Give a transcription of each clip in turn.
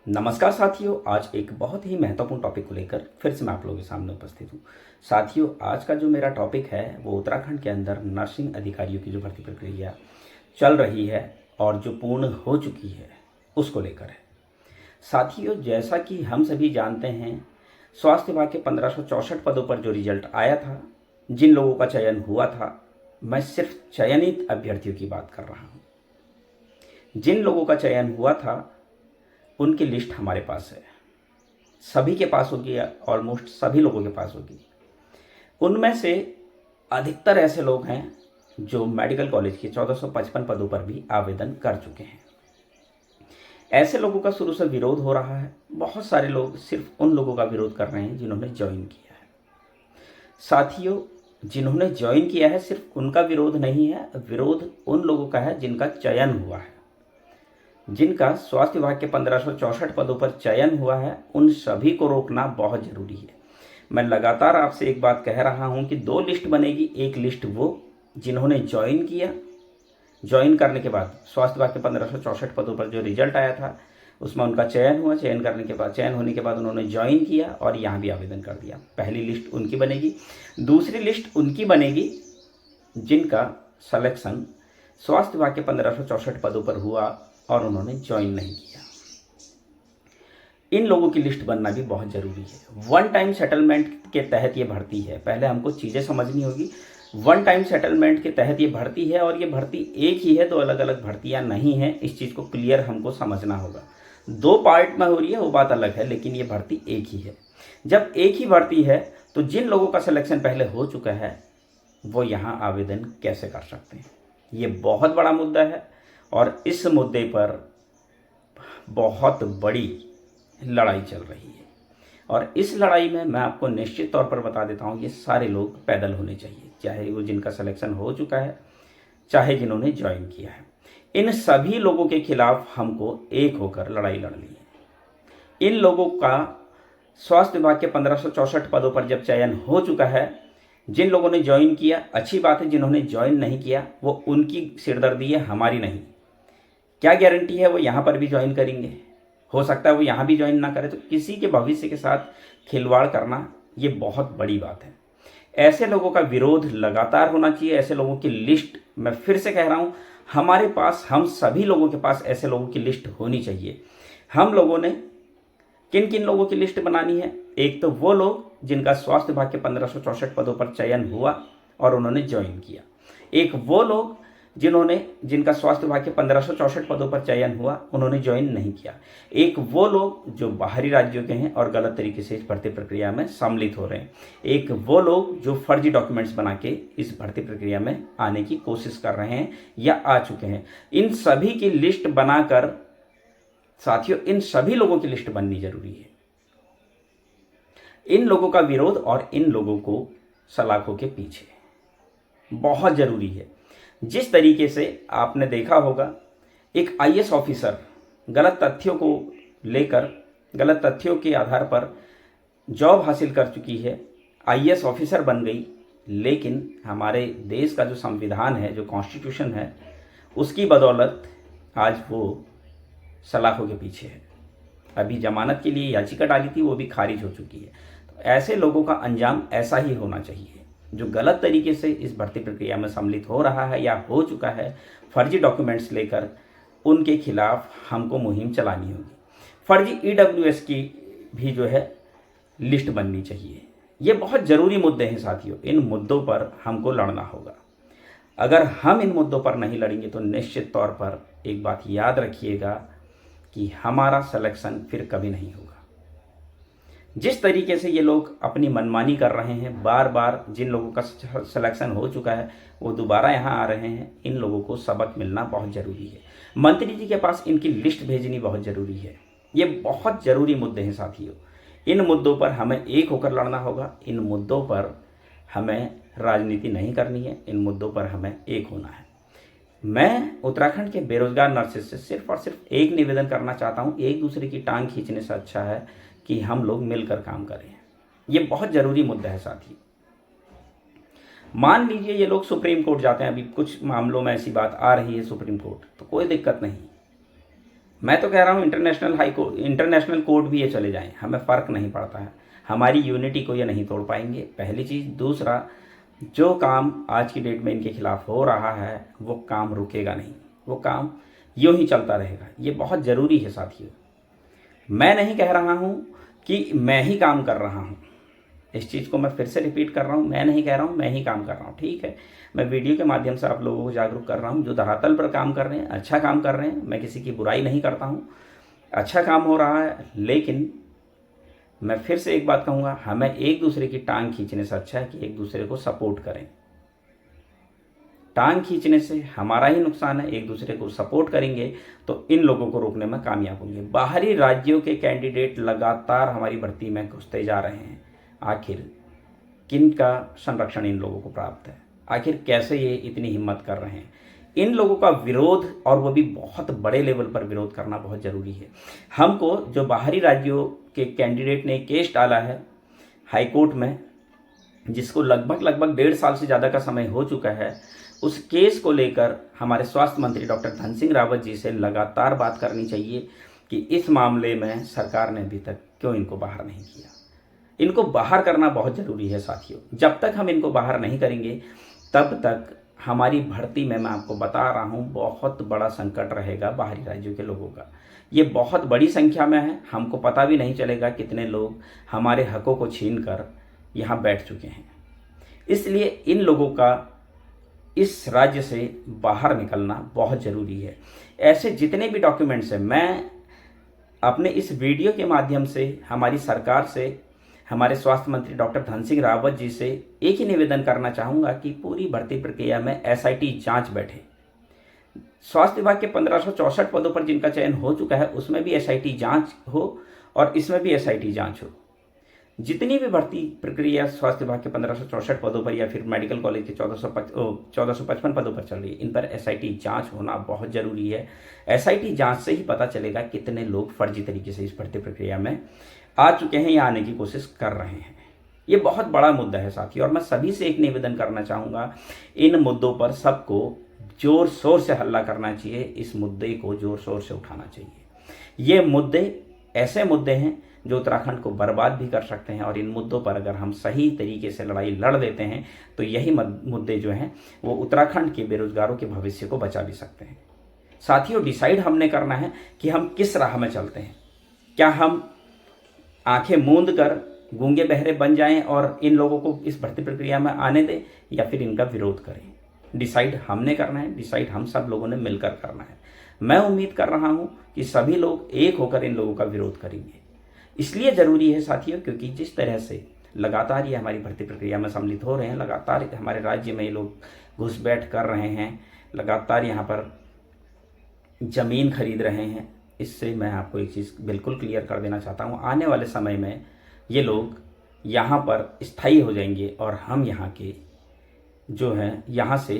नमस्कार साथियों, आज एक बहुत ही महत्वपूर्ण टॉपिक को लेकर फिर से मैं आप लोगों के सामने उपस्थित हूँ। साथियों, आज का जो मेरा टॉपिक है वो उत्तराखंड के अंदर नर्सिंग अधिकारियों की जो भर्ती प्रक्रिया चल रही है और जो पूर्ण हो चुकी है उसको लेकर है। साथियों, जैसा कि हम सभी जानते हैं, स्वास्थ्य विभाग के 1564 पदों पर जो रिजल्ट आया था, जिन लोगों का चयन हुआ था, मैं सिर्फ चयनित अभ्यर्थियों की बात कर रहा हूँ। जिन लोगों का चयन हुआ था उनकी लिस्ट हमारे पास है, सभी के पास होगी, ऑलमोस्ट सभी लोगों के पास होगी। उनमें से अधिकतर ऐसे लोग हैं जो मेडिकल कॉलेज के 1455 पदों पर भी आवेदन कर चुके हैं। ऐसे लोगों का शुरू से विरोध हो रहा है। बहुत सारे लोग सिर्फ उन लोगों का विरोध कर रहे हैं जिन्होंने ज्वाइन किया है। साथियों, जिन्होंने ज्वाइन किया है सिर्फ उनका विरोध नहीं है, विरोध उन लोगों का है जिनका चयन हुआ है। जिनका स्वास्थ्य विभाग के 1564 पदों पर चयन हुआ है, उन सभी को रोकना बहुत जरूरी है। मैं लगातार आपसे एक बात कह रहा हूं कि दो लिस्ट बनेगी। एक लिस्ट वो जिन्होंने ज्वाइन किया, ज्वाइन करने के बाद स्वास्थ्य विभाग के 1564 पदों पर जो रिजल्ट आया था उसमें उनका चयन हुआ, चयन होने के बाद उन्होंने ज्वाइन किया और यहाँ भी आवेदन कर दिया। पहली लिस्ट उनकी बनेगी। दूसरी लिस्ट उनकी बनेगी जिनका सिलेक्शन स्वास्थ्य विभाग के 1564 पदों पर हुआ और उन्होंने ज्वाइन नहीं किया। इन लोगों की लिस्ट बनना भी बहुत जरूरी है। वन टाइम सेटलमेंट के तहत ये भर्ती है। पहले हमको चीज़ें समझनी होगी। वन टाइम सेटलमेंट के तहत ये भर्ती है और ये भर्ती एक ही है, दो अलग अलग भर्तियां नहीं हैं। इस चीज़ को क्लियर हमको समझना होगा। दो पार्ट में हो रही है वो बात अलग है, लेकिन ये भर्ती एक ही है। जब एक ही भर्ती है तो जिन लोगों का सिलेक्शन पहले हो चुका है वो यहाँ आवेदन कैसे कर सकते हैं, ये बहुत बड़ा मुद्दा है और इस मुद्दे पर बहुत बड़ी लड़ाई चल रही है। और इस लड़ाई में मैं आपको निश्चित तौर पर बता देता हूँ, ये सारे लोग पैदल होने चाहिए, चाहे वो जिनका सिलेक्शन हो चुका है, चाहे जिन्होंने ज्वाइन किया है। इन सभी लोगों के खिलाफ हमको एक होकर लड़ाई लड़नी है। इन लोगों का स्वास्थ्य विभाग के 1564 पदों पर जब चयन हो चुका है, जिन लोगों ने ज्वाइन किया अच्छी बात है, जिन्होंने ज्वाइन नहीं किया वो उनकी सिरदर्दी है, हमारी नहीं। क्या गारंटी है वो यहाँ पर भी ज्वाइन करेंगे? हो सकता है वो यहाँ भी ज्वाइन ना करे। तो किसी के भविष्य के साथ खिलवाड़ करना ये बहुत बड़ी बात है। ऐसे लोगों का विरोध लगातार होना चाहिए। ऐसे लोगों की लिस्ट, मैं फिर से कह रहा हूँ, हमारे पास, हम सभी लोगों के पास ऐसे लोगों की लिस्ट होनी चाहिए। हम लोगों ने किन किन लोगों की लिस्ट बनानी है? एक तो वो लोग जिनका स्वास्थ्य विभाग के 1564 पदों पर चयन हुआ और उन्होंने ज्वाइन किया। एक वो लोग जिनका स्वास्थ्य विभाग के 1564 पदों पर चयन हुआ, उन्होंने ज्वाइन नहीं किया। एक वो लोग जो बाहरी राज्यों के हैं और गलत तरीके से इस भर्ती प्रक्रिया में सम्मिलित हो रहे हैं। एक वो लोग जो फर्जी डॉक्यूमेंट्स बना के इस भर्ती प्रक्रिया में आने की कोशिश कर रहे हैं या आ चुके हैं। इन सभी की लिस्ट बनाकर, साथियों, इन सभी लोगों की लिस्ट बननी जरूरी है। इन लोगों का विरोध और इन लोगों को सलाखों के पीछे बहुत जरूरी है। जिस तरीके से आपने देखा होगा, एक आईएएस ऑफिसर गलत तथ्यों को लेकर, गलत तथ्यों के आधार पर जॉब हासिल कर चुकी है, आईएएस ऑफिसर बन गई, लेकिन हमारे देश का जो संविधान है, जो कॉन्स्टिट्यूशन है, उसकी बदौलत आज वो सलाखों के पीछे है। अभी जमानत के लिए याचिका डाली थी, वो भी खारिज हो चुकी है। तो ऐसे लोगों का अंजाम ऐसा ही होना चाहिए। जो गलत तरीके से इस भर्ती प्रक्रिया में सम्मिलित हो रहा है या हो चुका है फर्जी डॉक्यूमेंट्स लेकर, उनके खिलाफ हमको मुहिम चलानी होगी। फर्जी ईडब्ल्यूएस की भी जो है लिस्ट बननी चाहिए। ये बहुत ज़रूरी मुद्दे हैं साथियों। इन मुद्दों पर हमको लड़ना होगा। अगर हम इन मुद्दों पर नहीं लड़ेंगे तो निश्चित तौर पर एक बात याद रखिएगा कि हमारा सिलेक्शन फिर कभी नहीं होगा। जिस तरीके से ये लोग अपनी मनमानी कर रहे हैं, बार बार जिन लोगों का सिलेक्शन हो चुका है वो दोबारा यहाँ आ रहे हैं, इन लोगों को सबक मिलना बहुत ज़रूरी है। मंत्री जी के पास इनकी लिस्ट भेजनी बहुत ज़रूरी है। ये बहुत ज़रूरी मुद्दे हैं साथियों। इन मुद्दों पर हमें एक होकर लड़ना होगा। इन मुद्दों पर हमें राजनीति नहीं करनी है। इन मुद्दों पर हमें एक होना है। मैं उत्तराखंड के बेरोजगार नर्सेस से सिर्फ और सिर्फ एक निवेदन करना चाहता हूँ, एक दूसरे की टांग खींचने से अच्छा है कि हम लोग मिलकर काम करें। ये बहुत ज़रूरी मुद्दा है साथी। मान लीजिए ये लोग सुप्रीम कोर्ट जाते हैं, अभी कुछ मामलों में ऐसी बात आ रही है सुप्रीम कोर्ट, तो कोई दिक्कत नहीं। मैं तो कह रहा हूँ इंटरनेशनल कोर्ट भी ये चले जाएं, हमें फ़र्क नहीं पड़ता है, हमारी यूनिटी को ये नहीं तोड़ पाएंगे, पहली चीज़। दूसरा, जो काम आज की डेट में इनके खिलाफ हो रहा है वो काम रुकेगा नहीं, वो काम यूँ ही चलता रहेगा। ये बहुत ज़रूरी है साथियों। मैं नहीं कह रहा हूँ कि मैं ही काम कर रहा हूँ, इस चीज़ को मैं फिर से रिपीट कर रहा हूँ, मैं नहीं कह रहा हूँ मैं ही काम कर रहा हूँ। ठीक है, मैं वीडियो के माध्यम से आप लोगों को जागरूक कर रहा हूँ, जो धरातल पर काम कर रहे हैं, अच्छा काम कर रहे हैं, मैं किसी की बुराई नहीं करता हूँ, अच्छा काम हो रहा है। लेकिन मैं फिर से एक बात कहूँगा, हमें एक दूसरे की टांग खींचने से अच्छा है कि एक दूसरे को सपोर्ट करें। टांग खींचने से हमारा ही नुकसान है, एक दूसरे को सपोर्ट करेंगे तो इन लोगों को रोकने में कामयाब होंगे। बाहरी राज्यों के कैंडिडेट लगातार हमारी भर्ती में घुसते जा रहे हैं, आखिर किन का संरक्षण इन लोगों को प्राप्त है? आखिर कैसे ये इतनी हिम्मत कर रहे हैं? इन लोगों का विरोध, और वो भी बहुत बड़े लेवल पर विरोध करना बहुत ज़रूरी है। हमको जो बाहरी राज्यों के कैंडिडेट ने केस डाला है हाईकोर्ट में, जिसको लगभग 1.5 साल से ज़्यादा का समय हो चुका है, उस केस को लेकर हमारे स्वास्थ्य मंत्री डॉक्टर धन सिंह रावत जी से लगातार बात करनी चाहिए कि इस मामले में सरकार ने अभी तक क्यों इनको बाहर नहीं किया। इनको बाहर करना बहुत ज़रूरी है साथियों। जब तक हम इनको बाहर नहीं करेंगे तब तक हमारी भर्ती में, मैं आपको बता रहा हूँ, बहुत बड़ा संकट रहेगा बाहरी राज्यों के लोगों का। ये बहुत बड़ी संख्या में है, हमको पता भी नहीं चलेगा कितने लोग हमारे हकों को छीन कर यहाँ बैठ चुके हैं। इसलिए इन लोगों का इस राज्य से बाहर निकलना बहुत ज़रूरी है। ऐसे जितने भी डॉक्यूमेंट्स हैं, मैं अपने इस वीडियो के माध्यम से हमारी सरकार से, हमारे स्वास्थ्य मंत्री डॉक्टर धन सिंह रावत जी से एक ही निवेदन करना चाहूँगा कि पूरी भर्ती प्रक्रिया में SIT जांच बैठे। स्वास्थ्य विभाग के 1564 पदों पर जिनका चयन हो चुका है उसमें भी SIT जांच हो और इसमें भी SIT जांच हो। जितनी भी भर्ती प्रक्रिया स्वास्थ्य विभाग के 1564 पदों पर या फिर मेडिकल कॉलेज के 1455 पदों पर चल रही है, इन पर SIT जांच होना बहुत ज़रूरी है। SIT जांच से ही पता चलेगा कितने लोग फर्जी तरीके से इस भर्ती प्रक्रिया में आ चुके हैं या आने की कोशिश कर रहे हैं। ये बहुत बड़ा मुद्दा है साथियों, और मैं सभी से एक निवेदन करना चाहूँगा, इन मुद्दों पर सबको जोर शोर से हल्ला करना चाहिए, इस मुद्दे को जोर शोर से उठाना चाहिए। ये मुद्दे ऐसे मुद्दे हैं जो उत्तराखंड को बर्बाद भी कर सकते हैं, और इन मुद्दों पर अगर हम सही तरीके से लड़ाई लड़ देते हैं तो यही मुद्दे जो हैं वो उत्तराखंड के बेरोजगारों के भविष्य को बचा भी सकते हैं। साथियों, डिसाइड हमने करना है कि हम किस राह में चलते हैं। क्या हम आंखें मूंद कर गूंगे बहरे बन जाएं और इन लोगों को इस भर्ती प्रक्रिया में आने दें, या फिर इनका विरोध करें? डिसाइड हमने करना है, डिसाइड हम सब लोगों ने मिलकर करना है। मैं उम्मीद कर रहा हूं कि सभी लोग एक होकर इन लोगों का विरोध करेंगे। इसलिए ज़रूरी है साथियों, क्योंकि जिस तरह से लगातार ये हमारी भर्ती प्रक्रिया में सम्मिलित हो रहे हैं, लगातार हमारे राज्य में ये लोग घुसपैठ कर रहे हैं, लगातार यहाँ पर ज़मीन खरीद रहे हैं, इससे मैं आपको एक चीज़ बिल्कुल क्लियर कर देना चाहता हूँ, आने वाले समय में ये लोग यहाँ पर स्थायी हो जाएंगे और हम यहाँ के जो हैं यहाँ से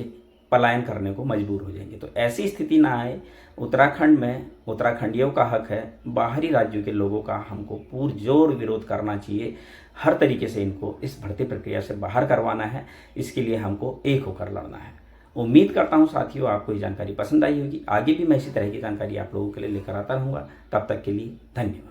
पलायन करने को मजबूर हो जाएंगे। तो ऐसी स्थिति ना आए। उत्तराखंड में उत्तराखंडियों का हक है, बाहरी राज्यों के लोगों का हमको पुरजोर विरोध करना चाहिए। हर तरीके से इनको इस भर्ती प्रक्रिया से बाहर करवाना है, इसके लिए हमको एक होकर लड़ना है। उम्मीद करता हूँ साथियों आपको ये जानकारी पसंद आई होगी। आगे भी मैं इसी तरह की जानकारी आप लोगों के लिए लेकर आता रहूँगा। तब तक के लिए धन्यवाद।